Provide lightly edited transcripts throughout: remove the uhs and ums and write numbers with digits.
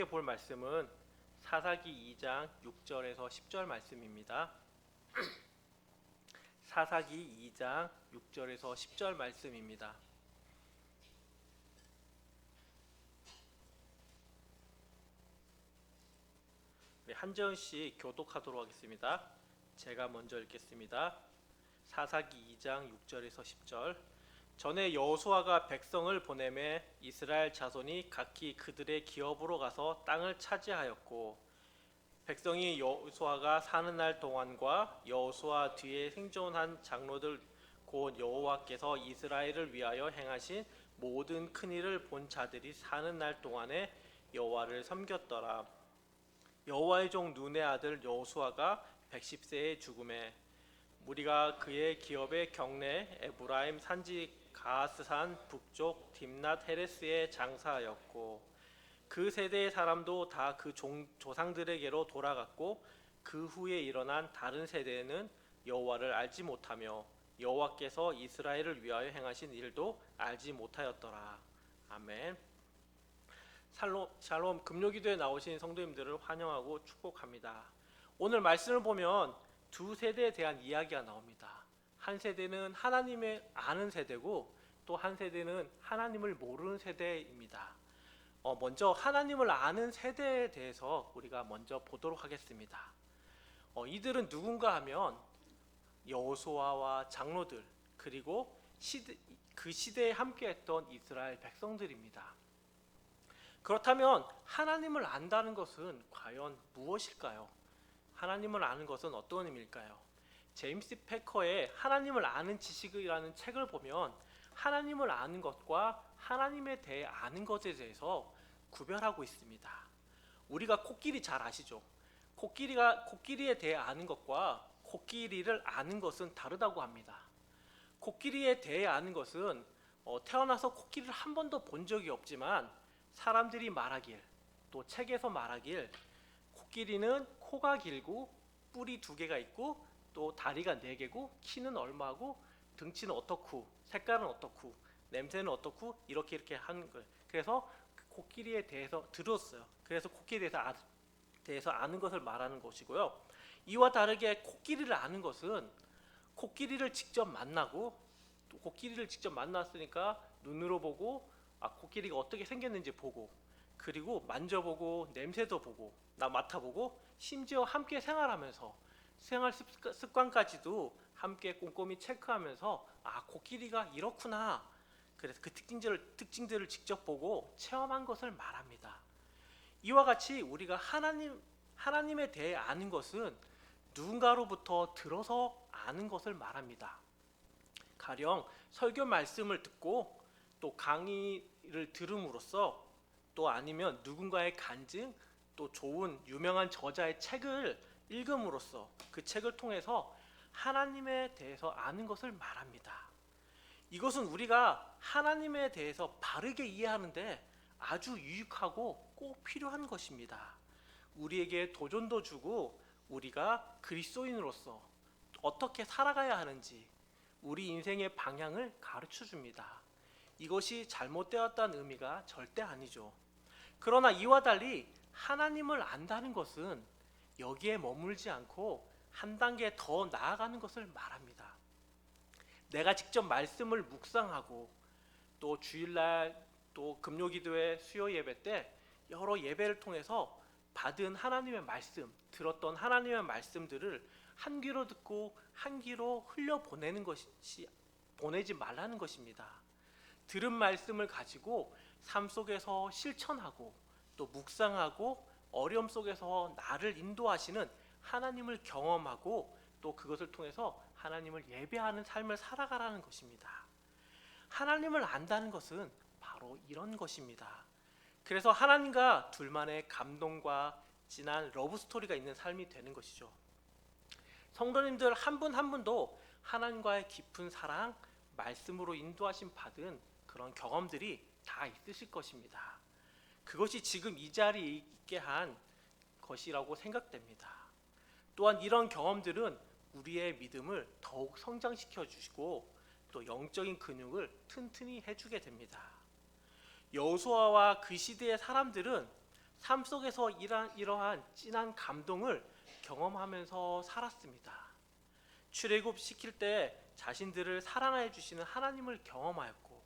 볼 말씀은 사사기 2장 6절에서 10절 말씀입니다. 사사기 2장 6절에서 10절 말씀입니다. 한재훈 씨 교독하도록 하겠습니다. 제가 먼저 읽겠습니다. 사사기 2장 6절에서 10절. 전에 여호수아가 백성을 보내매 이스라엘 자손이 각기 그들의 기업으로 가서 땅을 차지하였고, 백성이 여호수아가 사는 날 동안과 여호수아 뒤에 생존한 장로들 곧 여호와께서 이스라엘을 위하여 행하신 모든 큰 일을 본 자들이 사는 날 동안에 여호와를 섬겼더라. 여호와의 종 눈의 아들 여호수아가 110세에 죽음에 무리가 그의 기업의 경내 에브라임 산지 가하스산 북쪽 딥낫 헤레스에 장사하였고, 그 세대의 사람도 다 그 조상들에게로 돌아갔고, 그 후에 일어난 다른 세대는 여호와를 알지 못하며 여호와께서 이스라엘을 위하여 행하신 일도 알지 못하였더라. 아멘. 샬롬 금요기도에 나오신 성도님들을 환영하고 축복합니다. 오늘 말씀을 보면 두 세대에 대한 이야기가 나옵니다. 한 세대는 하나님을 아는 세대고, 또 한 세대는 하나님을 모르는 세대입니다. 먼저 하나님을 아는 세대에 대해서 우리가 먼저 보도록 하겠습니다. 이들은 누군가 하면 여호수아와 장로들, 그리고 그 시대에 함께했던 이스라엘 백성들입니다. 그렇다면 하나님을 안다는 것은 과연 무엇일까요? 하나님을 아는 것은 어떤 의미일까요? 제임스 패커의 하나님을 아는 지식이라는 책을 보면 하나님을 아는 것과 하나님에 대해 아는 것에 대해서 구별하고 있습니다. 우리가 코끼리 잘 아시죠? 코끼리에 대해 아는 것과 코끼리를 아는 것은 다르다고 합니다. 코끼리에 대해 아는 것은 태어나서 코끼리를 한 번도 본 적이 없지만 사람들이 말하길, 또 책에서 말하길, 코끼리는 코가 길고 뿔이 2개가 있고 또 다리가 4개고 키는 얼마고 등치는 어떻고 색깔은 어떻고 냄새는 어떻고 이렇게 하는 거예요. 그래서 코끼리에 대해서 들었어요. 그래서 코끼리에 대해서 아는 것을 말하는 것이고요. 이와 다르게 코끼리를 아는 것은 코끼리를 직접 만나고, 또 코끼리를 직접 만났으니까 눈으로 보고 코끼리가 어떻게 생겼는지 보고, 그리고 만져보고 냄새도 보고 맡아보고, 심지어 함께 생활하면서 생활 습관까지도 함께 꼼꼼히 체크하면서 코끼리가 이렇구나, 그래서 그 특징들을 직접 보고 체험한 것을 말합니다. 이와 같이 우리가 하나님에 대해 아는 것은 누군가로부터 들어서 아는 것을 말합니다. 가령 설교 말씀을 듣고 또 강의를 들음으로써, 또 아니면 누군가의 간증, 또 좋은 유명한 저자의 책을 읽음으로써 그 책을 통해서 하나님에 대해서 아는 것을 말합니다. 이것은 우리가 하나님에 대해서 바르게 이해하는데 아주 유익하고 꼭 필요한 것입니다. 우리에게 도전도 주고, 우리가 그리스도인으로서 어떻게 살아가야 하는지 우리 인생의 방향을 가르쳐 줍니다. 이것이 잘못되었다는 의미가 절대 아니죠. 그러나 이와 달리 하나님을 안다는 것은 여기에 머물지 않고 한 단계 더 나아가는 것을 말합니다. 내가 직접 말씀을 묵상하고, 또 주일날, 또 금요기도회, 수요 예배 때 여러 예배를 통해서 받은 하나님의 말씀, 들었던 하나님의 말씀들을 한 귀로 듣고 한 귀로 흘려 보내지 말라는 것입니다. 들은 말씀을 가지고 삶 속에서 실천하고, 또 묵상하고, 어려움 속에서 나를 인도하시는 하나님을 경험하고, 또 그것을 통해서 하나님을 예배하는 삶을 살아가라는 것입니다. 하나님을 안다는 것은 바로 이런 것입니다. 그래서 하나님과 둘만의 감동과 진한 러브스토리가 있는 삶이 되는 것이죠. 성도님들 한 분 한 분도 하나님과의 깊은 사랑, 말씀으로 인도하심 받은 그런 경험들이 다 있으실 것입니다. 그것이 지금 이 자리에 있게 한 것이라고 생각됩니다. 또한 이런 경험들은 우리의 믿음을 더욱 성장시켜 주시고, 또 영적인 근육을 튼튼히 해주게 됩니다. 여호수아와 그 시대의 사람들은 삶 속에서 이러한 진한 감동을 경험하면서 살았습니다. 출애굽 시킬 때 자신들을 사랑해 주시는 하나님을 경험하였고,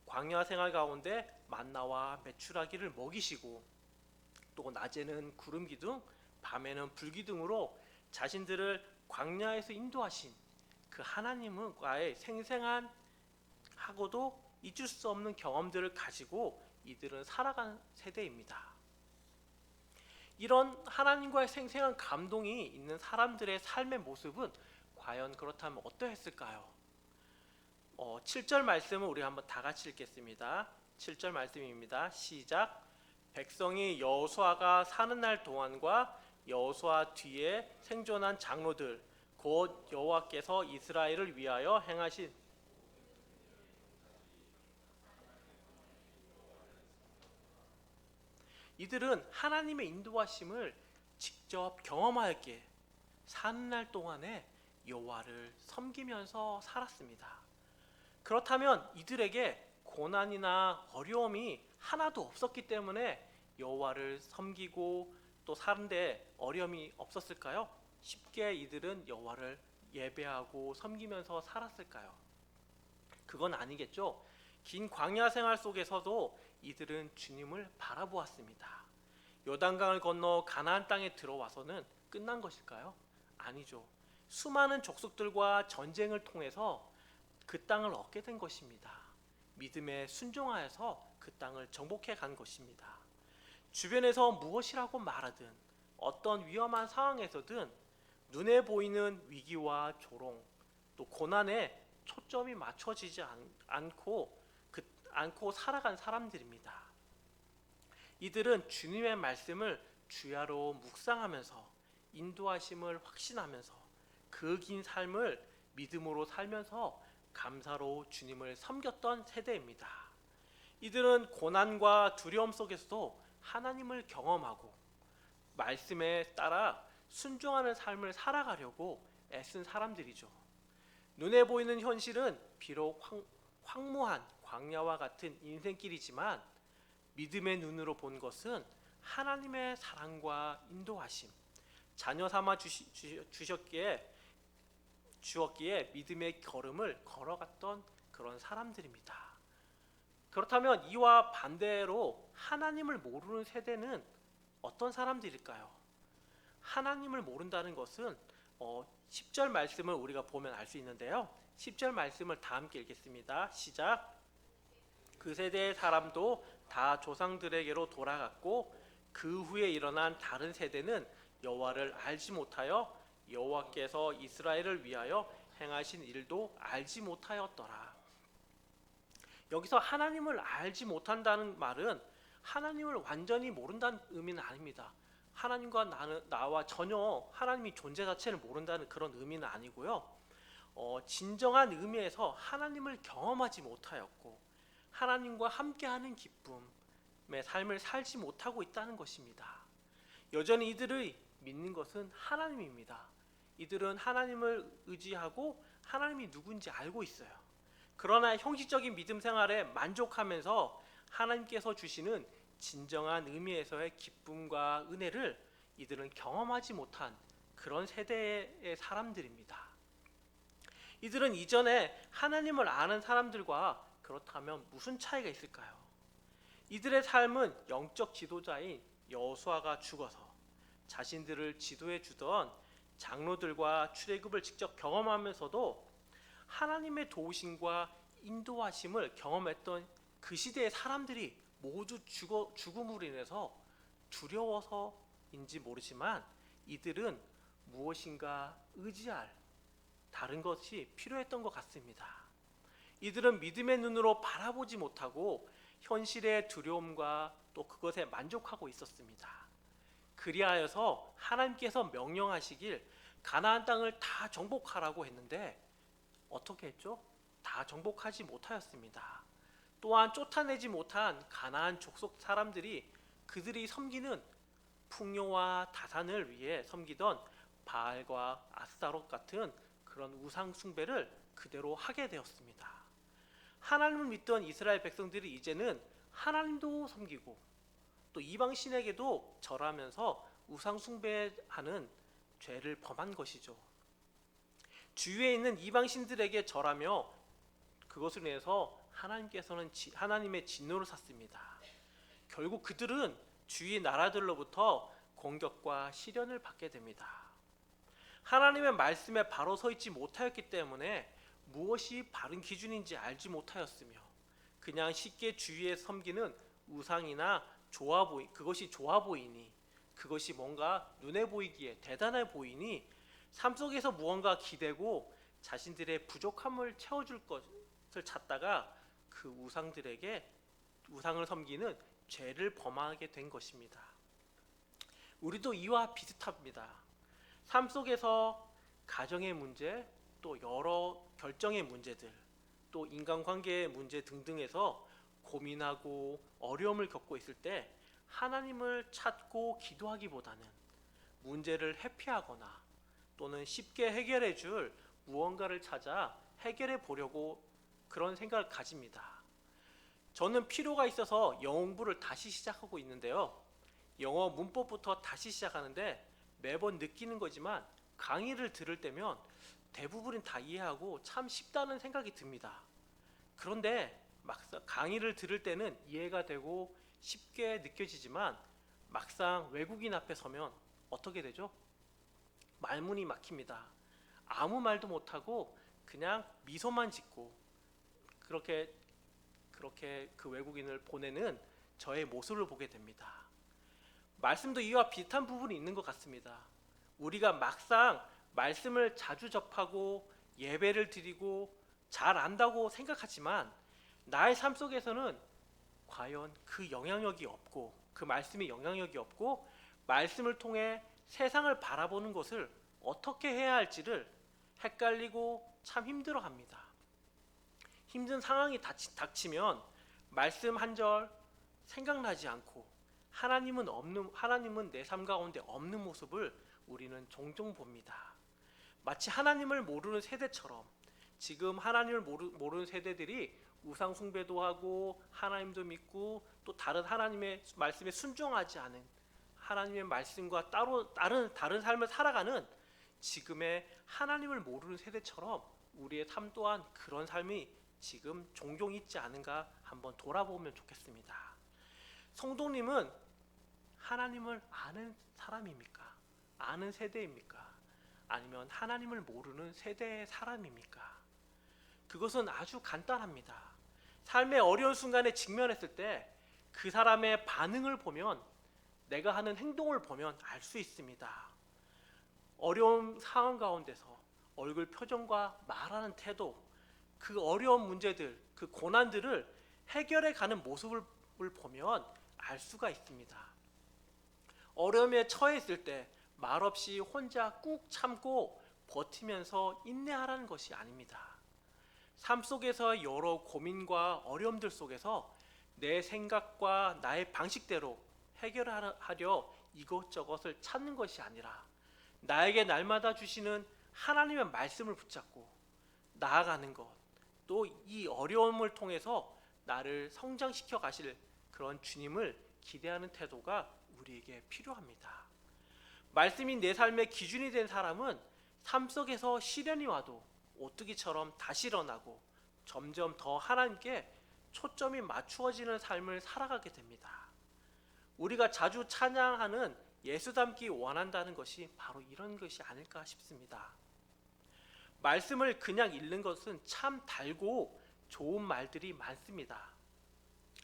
광야 생활 가운데 만나와 메추라기를 먹이시고, 또 낮에는 구름 기둥, 밤에는 불 기둥으로 자신들을 광야에서 인도하신 그 하나님과의 생생한 하고도 잊을 수 없는 경험들을 가지고 이들은 살아간 세대입니다. 이런 하나님과의 생생한 감동이 있는 사람들의 삶의 모습은 과연 그렇다면 어떠했을까요? 7절 말씀을 우리 한번 다 같이 읽겠습니다. 7절 말씀입니다. 시작. 백성이 여호수아가 사는 날 동안과 여호수아 뒤에 생존한 장로들 곧 여호와께서 이스라엘을 위하여 행하신 이들은 하나님의 인도하심을 직접 경험하였기에 사는 날 동안에 여호와를 섬기면서 살았습니다. 그렇다면 이들에게 고난이나 어려움이 하나도 없었기 때문에 여호와를 섬기고 또 사는데 어려움이 없었을까요? 쉽게 이들은 여호와를 예배하고 섬기면서 살았을까요? 그건 아니겠죠. 긴 광야 생활 속에서도 이들은 주님을 바라보았습니다. 요단강을 건너 가나안 땅에 들어와서는 끝난 것일까요? 아니죠. 수많은 족속들과 전쟁을 통해서 그 땅을 얻게 된 것입니다. 믿음에 순종하여서 그 땅을 정복해 간 것입니다. 주변에서 무엇이라고 말하든 어떤 위험한 상황에서든 눈에 보이는 위기와 조롱 또 고난에 초점이 맞춰지지 않고 살아간 사람들입니다. 이들은 주님의 말씀을 주야로 묵상하면서 인도하심을 확신하면서 그 긴 삶을 믿음으로 살면서 감사로 주님을 섬겼던 세대입니다. 이들은 고난과 두려움 속에서도 하나님을 경험하고 말씀에 따라 순종하는 삶을 살아가려고 애쓴 사람들이죠. 눈에 보이는 현실은 비록 황무한 광야와 같은 인생길이지만 믿음의 눈으로 본 것은 하나님의 사랑과 인도하심, 자녀 삼아 주었기에 믿음의 걸음을 걸어갔던 그런 사람들입니다. 그렇다면 이와 반대로 하나님을 모르는 세대는 어떤 사람들일까요? 하나님을 모른다는 것은 10절 말씀을 우리가 보면 알 수 있는데요. 10절 말씀을 다 함께 읽겠습니다. 시작. 그 세대의 사람도 다 조상들에게로 돌아갔고 그 후에 일어난 다른 세대는 여호와를 알지 못하여 여호와께서 이스라엘을 위하여 행하신 일도 알지 못하였더라. 여기서 하나님을 알지 못한다는 말은 하나님을 완전히 모른다는 의미는 아닙니다. 하나님과 나와 전혀 하나님이 존재 자체를 모른다는 그런 의미는 아니고요. 진정한 의미에서 하나님을 경험하지 못하였고 하나님과 함께하는 기쁨의 삶을 살지 못하고 있다는 것입니다. 여전히 이들의 믿는 것은 하나님입니다. 이들은 하나님을 의지하고 하나님이 누군지 알고 있어요. 그러나 형식적인 믿음 생활에 만족하면서 하나님께서 주시는 진정한 의미에서의 기쁨과 은혜를 이들은 경험하지 못한 그런 세대의 사람들입니다. 이들은 이전에 하나님을 아는 사람들과 그렇다면 무슨 차이가 있을까요? 이들의 삶은 영적 지도자인 여호수아가 죽어서 자신들을 지도해 주던 장로들과 출애굽을 직접 경험하면서도 하나님의 도우심과 인도하심을 경험했던 그 시대의 사람들이 모두 죽음으로 인해서 두려워서인지 모르지만 이들은 무엇인가 의지할 다른 것이 필요했던 것 같습니다. 이들은 믿음의 눈으로 바라보지 못하고 현실의 두려움과 또 그것에 만족하고 있었습니다. 그리하여서 하나님께서 명령하시길 가나안 땅을 다 정복하라고 했는데 어떻게 했죠? 다 정복하지 못하였습니다. 또한 쫓아내지 못한 가나안 족속 사람들이 그들이 섬기는 풍요와 다산을 위해 섬기던 바알과 아스타롯 같은 그런 우상 숭배를 그대로 하게 되었습니다. 하나님을 믿던 이스라엘 백성들이 이제는 하나님도 섬기고 또 이방신에게도 절하면서 우상 숭배하는 죄를 범한 것이죠. 주위에 있는 이방신들에게 절하며 그것을 인해서 하나님께서는 하나님의 진노를 샀습니다. 결국 그들은 주위 나라들로부터 공격과 시련을 받게 됩니다. 하나님의 말씀에 바로 서 있지 못하였기 때문에 무엇이 바른 기준인지 알지 못하였으며 그냥 쉽게 주위에 섬기는 우상이나 그것이 좋아 보이니 그것이 뭔가 눈에 보이기에 대단해 보이니 삶 속에서 무언가 기대고 자신들의 부족함을 채워줄 것을 찾다가 그 우상을 섬기는 죄를 범하게 된 것입니다. 우리도 이와 비슷합니다. 삶 속에서 가정의 문제, 또 여러 결정의 문제들, 또 인간관계의 문제 등등에서 고민하고 어려움을 겪고 있을 때 하나님을 찾고 기도하기보다는 문제를 회피하거나 또는 쉽게 해결해 줄 무언가를 찾아 해결해 보려고 그런 생각을 가집니다. 저는 필요가 있어서 영어 공부를 다시 시작하고 있는데요. 영어 문법부터 다시 시작하는데 매번 느끼는 거지만 강의를 들을 때면 대부분은 다 이해하고 참 쉽다는 생각이 듭니다. 그런데 막상 강의를 들을 때는 이해가 되고 쉽게 느껴지지만 막상 외국인 앞에 서면 어떻게 되죠? 말문이 막힙니다. 아무 말도 못하고 그냥 미소만 짓고 그렇게 그 외국인을 보내는 저의 모습을 보게 됩니다. 말씀도 이와 비슷한 부분이 있는 것 같습니다. 우리가 막상 말씀을 자주 접하고 예배를 드리고 잘 안다고 생각하지만 나의 삶 속에서는 과연 그 영향력이 없고 그 말씀이 영향력이 없고 말씀을 통해 세상을 바라보는 것을 어떻게 해야 할지를 헷갈리고 참 힘들어합니다. 힘든 상황이 닥치면 말씀 한 절 생각나지 않고 하나님은 내 삶 가운데 없는 모습을 우리는 종종 봅니다. 마치 하나님을 모르는 세대처럼 지금 하나님을 모르는 세대들이 우상 숭배도 하고 하나님도 믿고 또 다른 하나님의 말씀에 순종하지 않은 하나님의 말씀과 따로 다른 삶을 살아가는 지금의 하나님을 모르는 세대처럼 우리의 삶 또한 그런 삶이 지금 종종 있지 않은가 한번 돌아보면 좋겠습니다. 성도님은 하나님을 아는 사람입니까? 아는 세대입니까? 아니면 하나님을 모르는 세대의 사람입니까? 그것은 아주 간단합니다. 삶의 어려운 순간에 직면했을 때 그 사람의 반응을 보면 내가 하는 행동을 보면 알 수 있습니다. 어려운 상황 가운데서 얼굴 표정과 말하는 태도, 그 어려운 문제들, 그 고난들을 해결해 가는 모습을 보면 알 수가 있습니다. 어려움에 처했을 때 말없이 혼자 꾹 참고 버티면서 인내하라는 것이 아닙니다. 삶 속에서 여러 고민과 어려움들 속에서 내 생각과 나의 방식대로 해결하려 이것저것을 찾는 것이 아니라 나에게 날마다 주시는 하나님의 말씀을 붙잡고 나아가는 것, 또 이 어려움을 통해서 나를 성장시켜 가실 그런 주님을 기대하는 태도가 우리에게 필요합니다. 말씀이 내 삶의 기준이 된 사람은 삶 속에서 시련이 와도 오뚜기처럼 다시 일어나고 점점 더 하나님께 초점이 맞추어지는 삶을 살아가게 됩니다. 우리가 자주 찬양하는 예수 닮기 원한다는 것이 바로 이런 것이 아닐까 싶습니다. 말씀을 그냥 읽는 것은 참 달고 좋은 말들이 많습니다.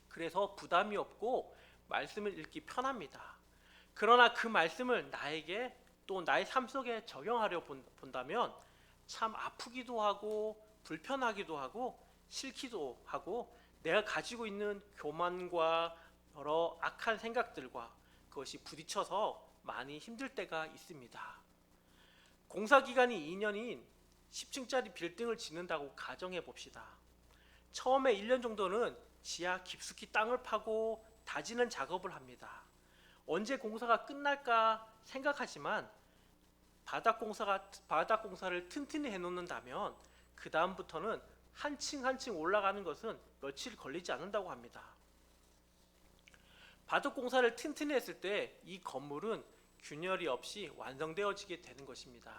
그래서 부담이 없고 말씀을 읽기 편합니다. 그러나 그 말씀을 나에게 또 나의 삶 속에 적용하려 본다면 참 아프기도 하고 불편하기도 하고 싫기도 하고 내가 가지고 있는 교만과 여러 악한 생각들과 그것이 부딪혀서 많이 힘들 때가 있습니다. 공사 기간이 2년인 10층짜리 빌딩을 짓는다고 가정해 봅시다. 처음에 1년 정도는 지하 깊숙이 땅을 파고 다지는 작업을 합니다. 언제 공사가 끝날까 생각하지만 바닥 공사를 튼튼히 해놓는다면 그 다음부터는 한 층 한 층 올라가는 것은 며칠 걸리지 않는다고 합니다. 바둑 공사를 튼튼히 했을 때 이 건물은 균열이 없이 완성되어지게 되는 것입니다.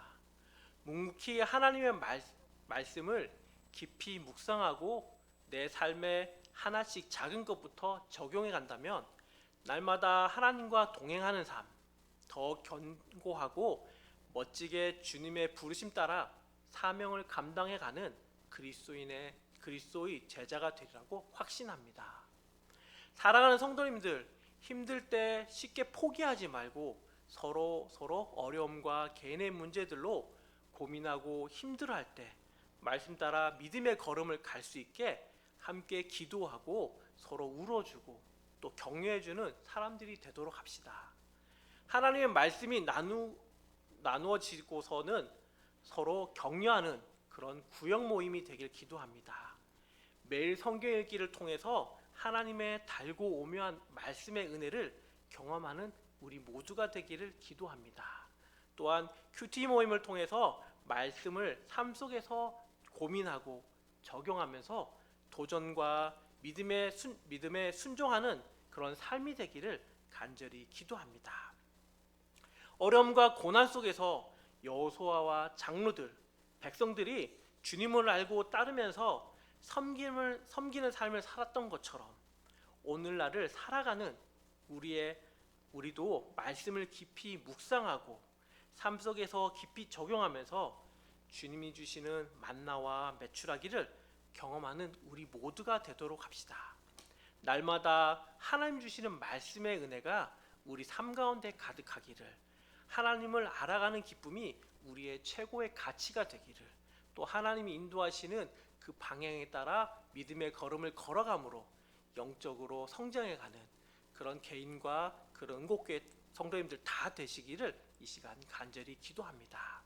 묵묵히 하나님의 말씀을 깊이 묵상하고 내 삶에 하나씩 작은 것부터 적용해 간다면 날마다 하나님과 동행하는 삶, 더 견고하고 멋지게 주님의 부르심 따라 사명을 감당해가는 그리스도의 제자가 되리라고 확신합니다. 사랑하는 성도님들, 힘들 때 쉽게 포기하지 말고 서로 어려움과 개인의 문제들로 고민하고 힘들어할 때 말씀 따라 믿음의 걸음을 갈 수 있게 함께 기도하고 서로 울어주고 또 격려해주는 사람들이 되도록 합시다. 하나님의 말씀이 나누어지고서는 서로 격려하는 그런 구역 모임이 되길 기도합니다. 매일 성경 읽기를 통해서 하나님의 달고 오묘한 말씀의 은혜를 경험하는 우리 모두가 되기를 기도합니다. 또한 큐티 모임을 통해서 말씀을 삶 속에서 고민하고 적용하면서 도전과 믿음에 순종하는 그런 삶이 되기를 간절히 기도합니다. 어려움과 고난 속에서 여호수아와 장로들, 백성들이 주님을 알고 따르면서 섬기는 삶을 살았던 것처럼 오늘날을 살아가는 우리도 말씀을 깊이 묵상하고 삶 속에서 깊이 적용하면서 주님이 주시는 만나와 메추라기를 경험하는 우리 모두가 되도록 합시다. 날마다 하나님 주시는 말씀의 은혜가 우리 삶 가운데 가득하기를, 하나님을 알아가는 기쁨이 우리의 최고의 가치가 되기를, 또 하나님이 인도하시는 그 방향에 따라 믿음의 걸음을 걸어감으로 영적으로 성장해가는 그런 개인과 그런 은곡교회 성도님들 다 되시기를 이 시간 간절히 기도합니다.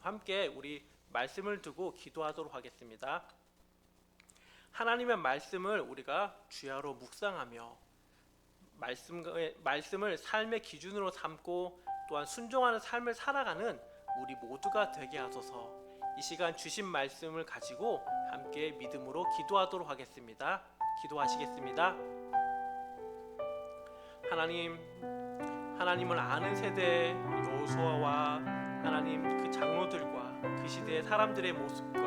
함께 우리 말씀을 두고 기도하도록 하겠습니다. 하나님의 말씀을 우리가 주야로 묵상하며 말씀을 삶의 기준으로 삼고 또한 순종하는 삶을 살아가는 우리 모두가 되게 하소서. 이 시간 주신 말씀을 가지고 함께 믿음으로 기도하도록 하겠습니다. 기도하시겠습니다. 하나님을 아는 세대의 여호수아와 하나님 그 장로들과 그 시대의 사람들의 모습과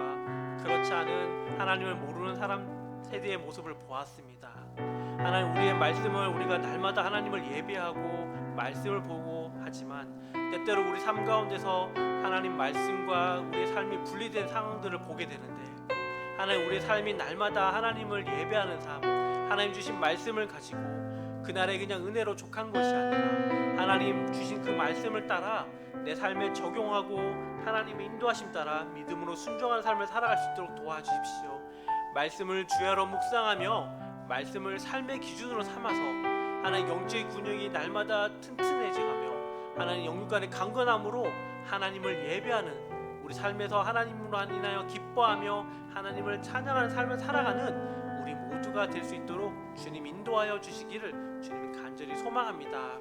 그렇지 않은 하나님을 모르는 세대의 모습을 보았습니다. 하나님, 우리의 말씀을 우리가 날마다 하나님을 예배하고 말씀을 보고 하지만 때때로 우리 삶 가운데서 하나님 말씀과 우리의 삶이 분리된 상황들을 보게 되는데, 하나님 우리의 삶이 날마다 하나님을 예배하는 삶, 하나님 주신 말씀을 가지고 그날의 그냥 은혜로 족한 것이 아니라 하나님 주신 그 말씀을 따라 내 삶에 적용하고 하나님의 인도하심 따라 믿음으로 순종하는 삶을 살아갈 수 있도록 도와주십시오. 말씀을 주야로 묵상하며 말씀을 삶의 기준으로 삼아서 하나님 영적인 근육이 날마다 튼튼해져가며 하나님 영육 간의 강건함으로 하나님을 예배하는 우리 삶에서 하나님으로 인하여 기뻐하며 하나님을 찬양하는 삶을 살아가는 우리 모두가 될 수 있도록 주님 인도하여 주시기를 주님 간절히 소망합니다.